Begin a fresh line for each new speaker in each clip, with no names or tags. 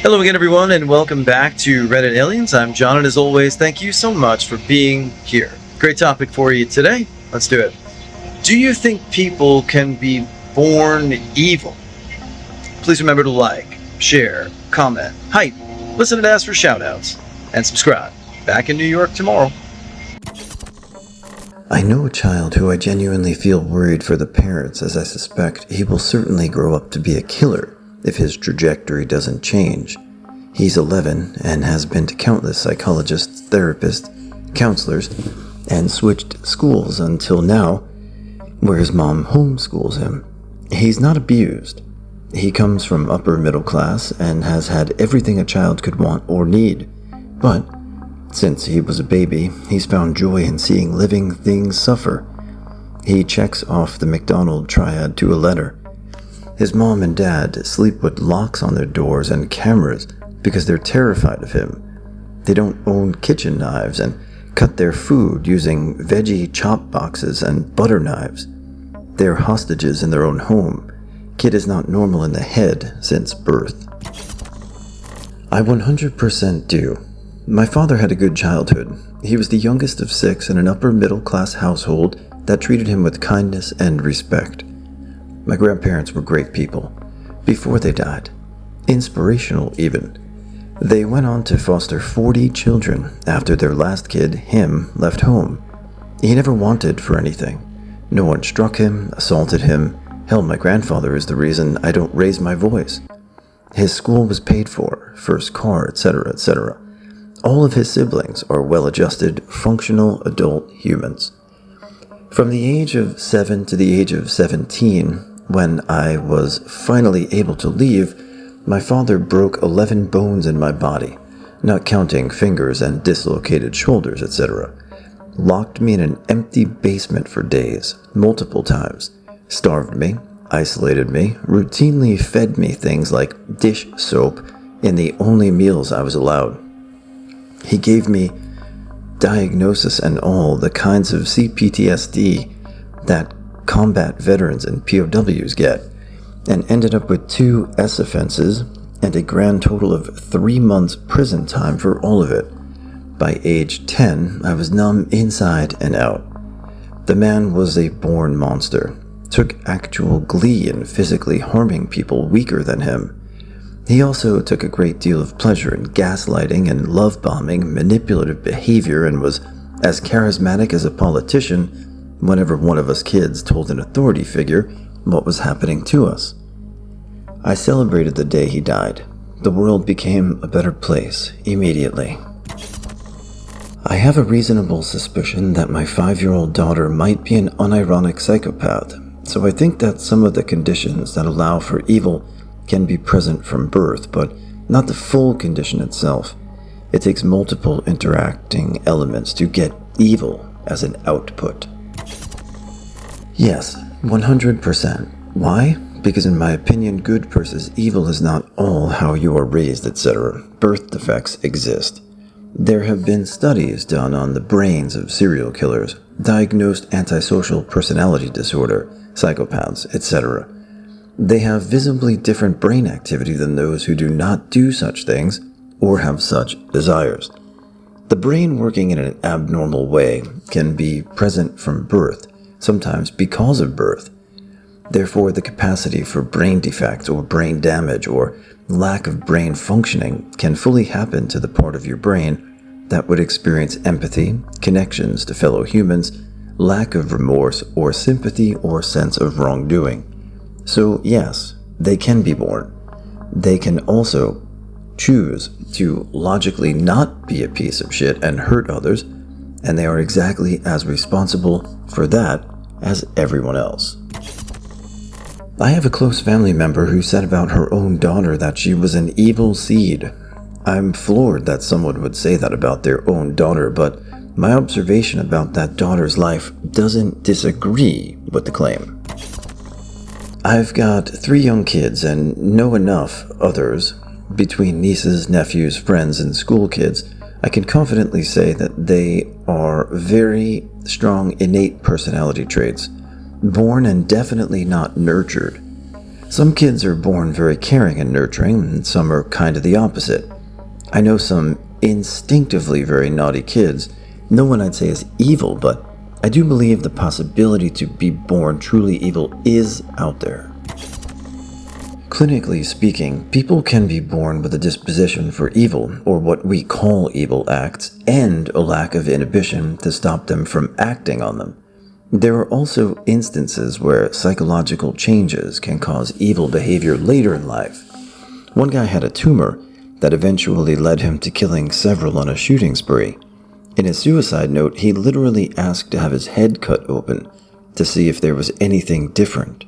Hello again, everyone, and welcome back to Reddit Aliens. I'm John, and as always, thank you so much for being here. Great topic for you today. Let's do it. Do you think people can be born evil? Please remember to like, share, comment, hype, listen and ask for shoutouts, and subscribe. Back in New York tomorrow.
I know a child who I genuinely feel worried for the parents, as I suspect he will certainly grow up to be a killer if his trajectory doesn't change. He's 11 and has been to countless psychologists, therapists, counselors, and switched schools until now, where his mom homeschools him. He's not abused. He comes from upper middle class and has had everything a child could want or need. But since he was a baby, he's found joy in seeing living things suffer. He checks off the McDonald triad to a letter. His mom and dad sleep with locks on their doors and cameras because they're terrified of him. They don't own kitchen knives and cut their food using veggie chop boxes and butter knives. They're hostages in their own home. Kid is not normal in the head since birth. I 100% do. My father had a good childhood. He was the youngest of 6 in an upper middle class household that treated him with kindness and respect. My grandparents were great people, before they died. Inspirational, even. They went on to foster 40 children after their last kid, him, left home. He never wanted for anything. No one struck him, assaulted him. Hell, my grandfather is the reason I don't raise my voice. His school was paid for, first car, etc., etc. All of his siblings are well-adjusted, functional adult humans. From the age of 7 to the age of 17, when I was finally able to leave, my father broke 11 bones in my body, not counting fingers and dislocated shoulders, etc. Locked me in an empty basement for days, multiple times, starved me, isolated me, routinely fed me things like dish soap in the only meals I was allowed. He gave me, diagnosis and all, the kinds of CPTSD that combat veterans and POWs get, and ended up with 2 S offenses and a grand total of 3 months prison time for all of it. By age 10, I was numb inside and out. The man was a born monster, took actual glee in physically harming people weaker than him. He also took a great deal of pleasure in gaslighting and love-bombing, manipulative behavior, and was as charismatic as a politician whenever one of us kids told an authority figure what was happening to us. I celebrated the day he died. The world became a better place immediately. I have a reasonable suspicion that my 5-year-old daughter might be an unironic psychopath, so I think that some of the conditions that allow for evil can be present from birth, but not the full condition itself. It takes multiple interacting elements to get evil as an output. Yes, 100%. Why? Because in my opinion, good versus evil is not all how you are raised, etc. Birth defects exist. There have been studies done on the brains of serial killers, diagnosed antisocial personality disorder, psychopaths, etc. They have visibly different brain activity than those who do not do such things or have such desires. The brain working in an abnormal way can be present from birth, sometimes because of birth. Therefore, the capacity for brain defects or brain damage or lack of brain functioning can fully happen to the part of your brain that would experience empathy, connections to fellow humans, lack of remorse or sympathy or sense of wrongdoing. So yes, they can be born. They can also choose to logically not be a piece of shit and hurt others, and they are exactly as responsible for that as everyone else. I have a close family member who said about her own daughter that she was an evil seed. I'm floored that someone would say that about their own daughter, but my observation about that daughter's life doesn't disagree with the claim. I've got 3 young kids and know enough others, between nieces, nephews, friends, and school kids. I can confidently say that they are very strong innate personality traits, born and definitely not nurtured. Some kids are born very caring and nurturing, and some are kind of the opposite. I know some instinctively very naughty kids. No one I'd say is evil, but I do believe the possibility to be born truly evil is out there. Clinically speaking, people can be born with a disposition for evil, or what we call evil acts, and a lack of inhibition to stop them from acting on them. There are also instances where psychological changes can cause evil behavior later in life. One guy had a tumor that eventually led him to killing several on a shooting spree. In his suicide note, he literally asked to have his head cut open to see if there was anything different.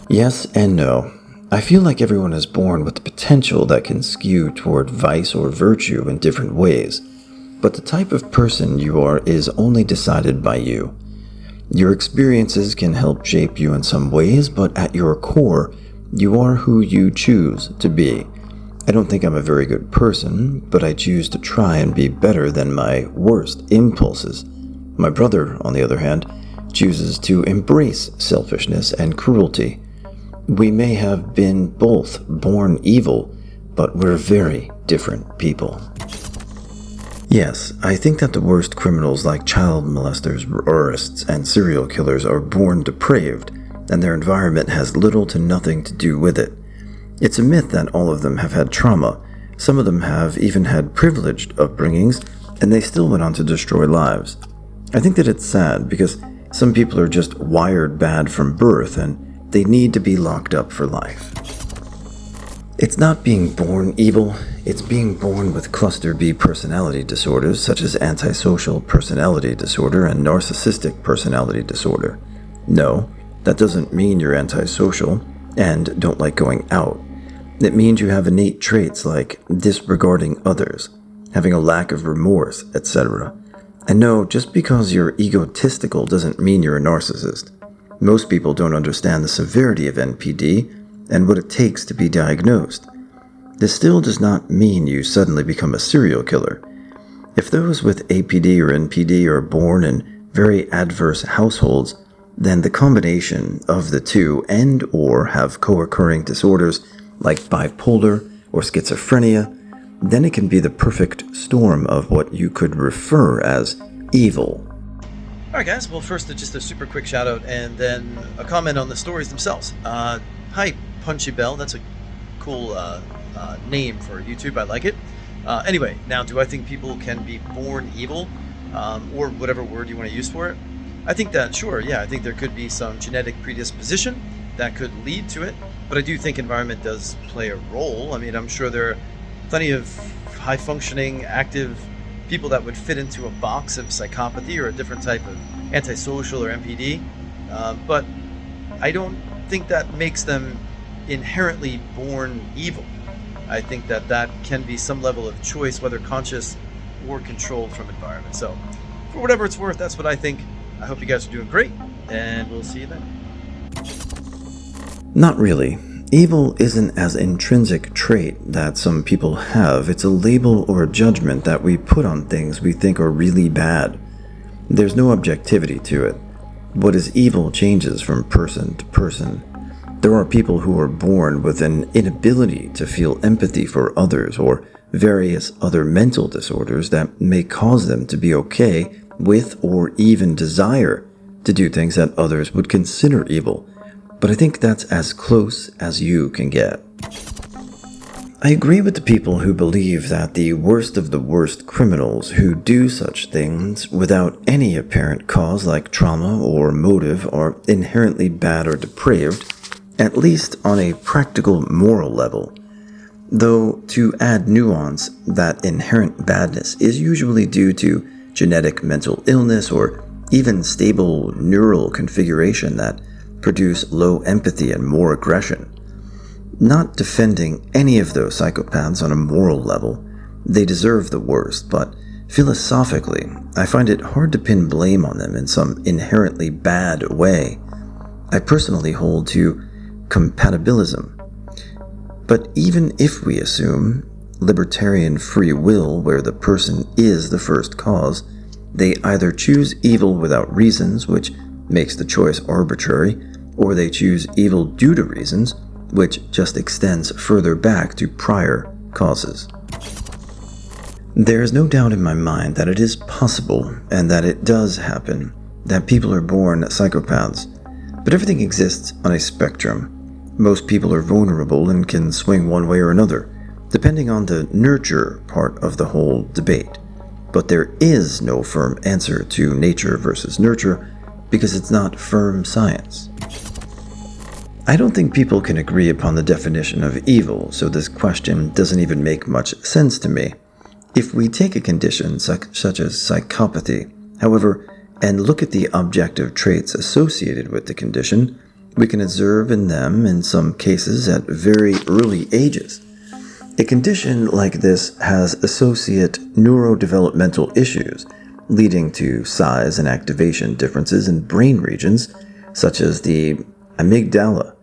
Yes and no. I feel like everyone is born with the potential that can skew toward vice or virtue in different ways, but the type of person you are is only decided by you. Your experiences can help shape you in some ways, but at your core, you are who you choose to be. I don't think I'm a very good person, but I choose to try and be better than my worst impulses. My brother, on the other hand, chooses to embrace selfishness and cruelty. We may have been both born evil, but we're very different people. Yes, I think that the worst criminals like child molesters, terrorists, and serial killers are born depraved, and their environment has little to nothing to do with it. It's a myth that all of them have had trauma. Some of them have even had privileged upbringings, and they still went on to destroy lives. I think that it's sad because some people are just wired bad from birth, and they need to be locked up for life. It's not being born evil, it's being born with cluster B personality disorders such as antisocial personality disorder and narcissistic personality disorder. No, that doesn't mean you're antisocial and don't like going out. It means you have innate traits like disregarding others, having a lack of remorse, etc. And no, just because you're egotistical doesn't mean you're a narcissist. Most people don't understand the severity of NPD and what it takes to be diagnosed. This still does not mean you suddenly become a serial killer. If those with APD or NPD are born in very adverse households, then the combination of the two and or have co-occurring disorders like bipolar or schizophrenia, then it can be the perfect storm of what you could refer as evil.
Alright guys, well first just a super quick shout out and then a comment on the stories themselves. Hi Punchy Bell, that's a cool name for YouTube, I like it. Anyway, now do I think people can be born evil, or whatever word you want to use for it? I think that, sure, yeah, I think there could be some genetic predisposition that could lead to it, but I do think environment does play a role. I mean, I'm sure there are plenty of high-functioning, active people that would fit into a box of psychopathy or a different type of antisocial or MPD, but I don't think that makes them inherently born evil. I think that that can be some level of choice, whether conscious or controlled from environment. So, for whatever it's worth, that's what I think. I hope you guys are doing great, and we'll see you then.
Not really. Evil isn't as intrinsic trait that some people have. It's a label or a judgment that we put on things we think are really bad. There's no objectivity to it. What is evil changes from person to person. There are people who are born with an inability to feel empathy for others or various other mental disorders that may cause them to be okay with or even desire to do things that others would consider evil. But I think that's as close as you can get. I agree with the people who believe that the worst of the worst criminals who do such things without any apparent cause like trauma or motive are inherently bad or depraved, at least on a practical moral level. Though, to add nuance, that inherent badness is usually due to genetic mental illness or even stable neural configuration that produce low empathy and more aggression. Not defending any of those psychopaths on a moral level, they deserve the worst, but philosophically, I find it hard to pin blame on them in some inherently bad way. I personally hold to Compatibilism. But even if we assume libertarian free will where the person is the first cause, they either choose evil without reasons, which makes the choice arbitrary, or they choose evil due to reasons, which just extends further back to prior causes. There is no doubt in my mind that it is possible, and that it does happen, that people are born psychopaths, but everything exists on a spectrum. Most people are vulnerable and can swing one way or another, depending on the nurture part of the whole debate. But there is no firm answer to nature versus nurture, because it's not firm science. I don't think people can agree upon the definition of evil, so this question doesn't even make much sense to me. If we take a condition such as psychopathy, however, and look at the objective traits associated with the condition, we can observe in them, in some cases, at very early ages. A condition like this has associate neurodevelopmental issues, leading to size and activation differences in brain regions, such as the amygdala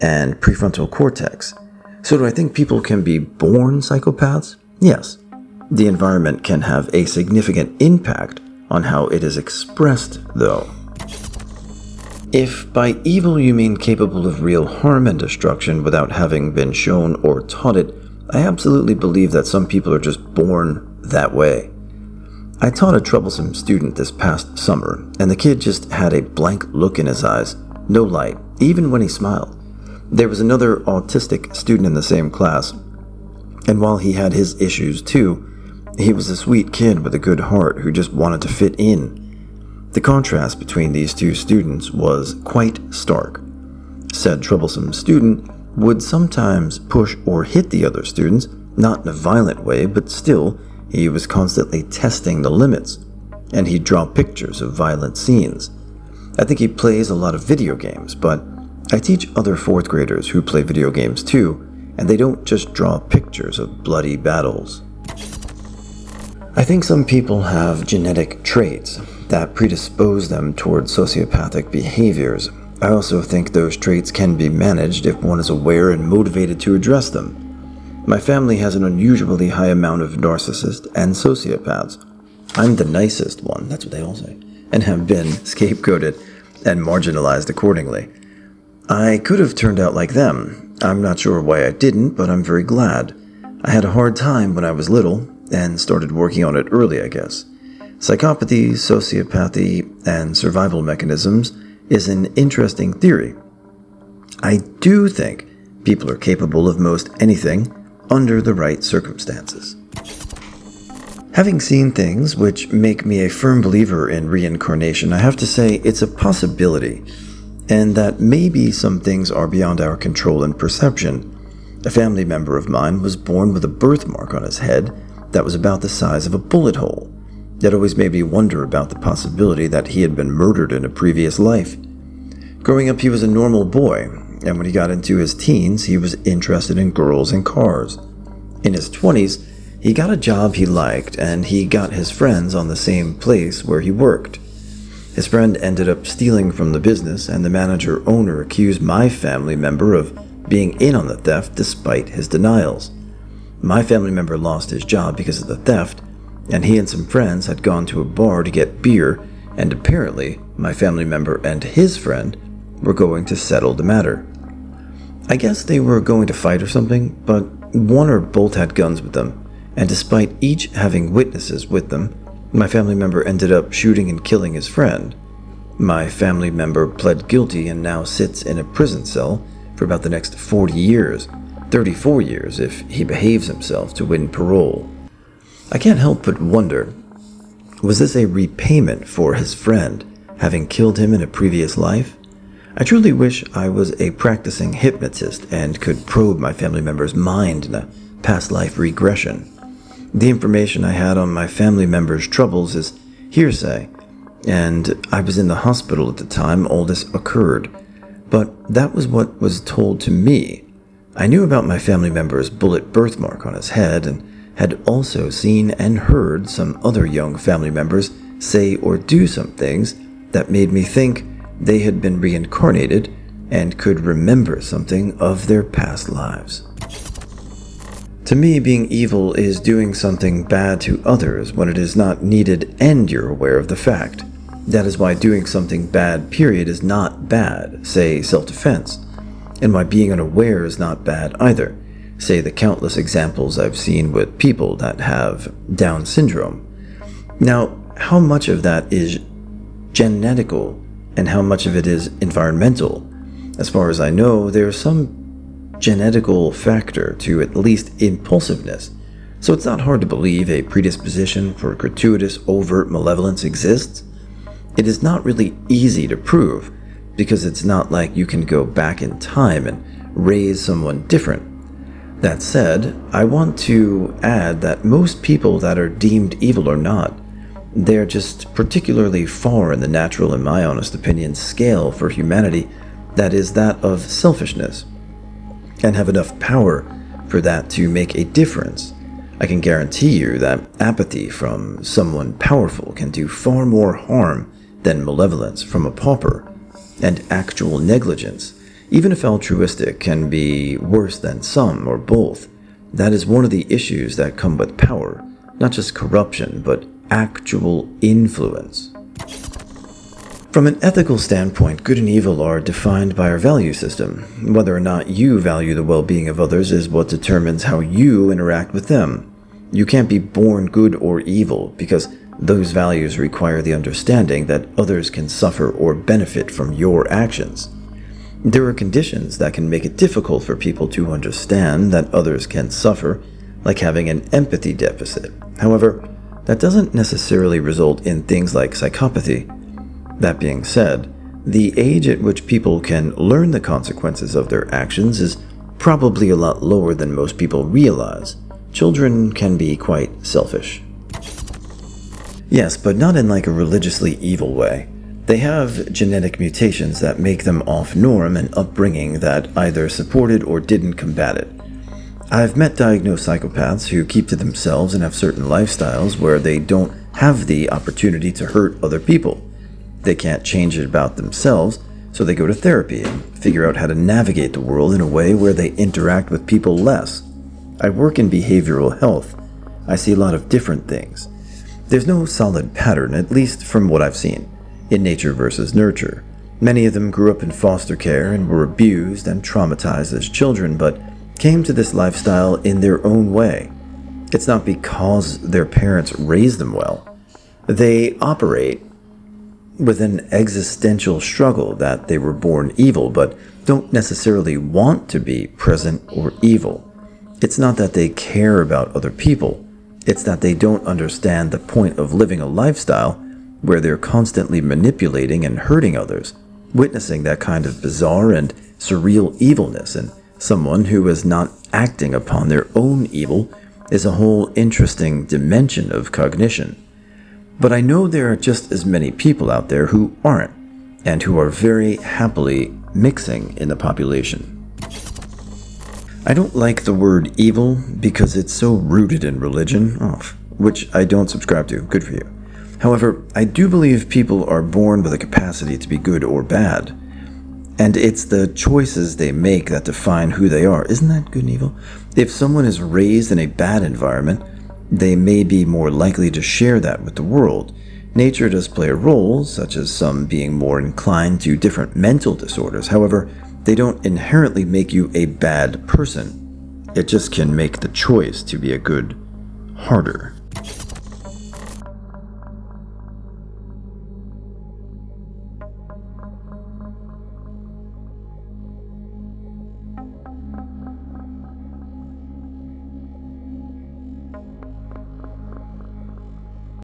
and prefrontal cortex. So do I think people can be born psychopaths? Yes. The environment can have a significant impact on how it is expressed, though. If by evil you mean capable of real harm and destruction without having been shown or taught it, I absolutely believe that some people are just born that way. I taught a troublesome student this past summer, and the kid just had a blank look in his eyes, no light, even when he smiled. There was another autistic student in the same class, and while he had his issues too, he was a sweet kid with a good heart who just wanted to fit in. The contrast between these two students was quite stark. Said troublesome student would sometimes push or hit the other students, not in a violent way, but still, he was constantly testing the limits, and he'd draw pictures of violent scenes. I think he plays a lot of video games, but I teach other 4th graders who play video games too, and they don't just draw pictures of bloody battles. I think some people have genetic traits that predispose them towards sociopathic behaviors. I also think those traits can be managed if one is aware and motivated to address them. My family has an unusually high amount of narcissists and sociopaths. I'm the nicest one, that's what they all say, and have been scapegoated and marginalized accordingly. I could have turned out like them. I'm not sure why I didn't, but I'm very glad. I had a hard time when I was little, and started working on it early, I guess. Psychopathy, sociopathy, and survival mechanisms is an interesting theory. I do think people are capable of most anything under the right circumstances. Having seen things which make me a firm believer in reincarnation, I have to say it's a possibility, and that maybe some things are beyond our control and perception. A family member of mine was born with a birthmark on his head that was about the size of a bullet hole. That always made me wonder about the possibility that he had been murdered in a previous life. Growing up, he was a normal boy, and when he got into his teens, he was interested in girls and cars. In his 20s, he got a job he liked, and he got his friends on the same place where he worked. His friend ended up stealing from the business, and the manager-owner accused my family member of being in on the theft despite his denials. My family member lost his job because of the theft, and he and some friends had gone to a bar to get beer, and apparently my family member and his friend were going to settle the matter. I guess they were going to fight or something, but one or both had guns with them, and despite each having witnesses with them, my family member ended up shooting and killing his friend. My family member pled guilty and now sits in a prison cell for about the next 40 years, 34 years if he behaves himself to win parole. I can't help but wonder, was this a repayment for his friend, having killed him in a previous life? I truly wish I was a practicing hypnotist and could probe my family member's mind in a past life regression. The information I had on my family member's troubles is hearsay, and I was in the hospital at the time all this occurred. But that was what was told to me. I knew about my family member's bullet birthmark on his head, and had also seen and heard some other young family members say or do some things that made me think they had been reincarnated and could remember something of their past lives. To me, being evil is doing something bad to others when it is not needed and you're aware of the fact. That is why doing something bad, period, is not bad, say self-defense, and why being unaware is not bad either, say the countless examples I've seen with people that have Down syndrome. Now, how much of that is genetical and how much of it is environmental? As far as I know, there's some genetical factor to at least impulsiveness, so it's not hard to believe a predisposition for gratuitous overt malevolence exists. It is not really easy to prove, because it's not like you can go back in time and raise someone different. That said, I want to add that most people that are deemed evil are not. They're just particularly far in the natural, in my honest opinion, scale for humanity that is that of selfishness, and have enough power for that to make a difference. I can guarantee you that apathy from someone powerful can do far more harm than malevolence from a pauper, and actual negligence, even if altruistic, can be worse than some or both. That is one of the issues that come with power, not just corruption, but actual influence. From an ethical standpoint, good and evil are defined by our value system. Whether or not you value the well-being of others is what determines how you interact with them. You can't be born good or evil, because those values require the understanding that others can suffer or benefit from your actions. There are conditions that can make it difficult for people to understand that others can suffer, like having an empathy deficit. However, that doesn't necessarily result in things like psychopathy. That being said, the age at which people can learn the consequences of their actions is probably a lot lower than most people realize. Children can be quite selfish. Yes, but not in like a religiously evil way. They have genetic mutations that make them off-norm and upbringing that either supported or didn't combat it. I've met diagnosed psychopaths who keep to themselves and have certain lifestyles where they don't have the opportunity to hurt other people. They can't change it about themselves, so they go to therapy and figure out how to navigate the world in a way where they interact with people less. I work in behavioral health. I see a lot of different things. There's no solid pattern, at least from what I've seen, in nature versus nurture. Many of them grew up in foster care and were abused and traumatized as children, but came to this lifestyle in their own way. It's not because their parents raised them well. They operate with an existential struggle that they were born evil, but don't necessarily want to be present or evil. It's not that they care about other people. It's that they don't understand the point of living a lifestyle where they're constantly manipulating and hurting others, witnessing that kind of bizarre and surreal evilness in someone who is not acting upon their own evil is a whole interesting dimension of cognition. But I know there are just as many people out there who aren't, and who are very happily mixing in the population. I don't like the word evil because it's so rooted in religion, which I don't subscribe to. Good for you. However, I do believe people are born with a capacity to be good or bad, and it's the choices they make that define who they are. Isn't that good and evil? If someone is raised in a bad environment, they may be more likely to share that with the world. Nature does play a role, such as some being more inclined to different mental disorders. However, they don't inherently make you a bad person. It just can make the choice to be a good harder.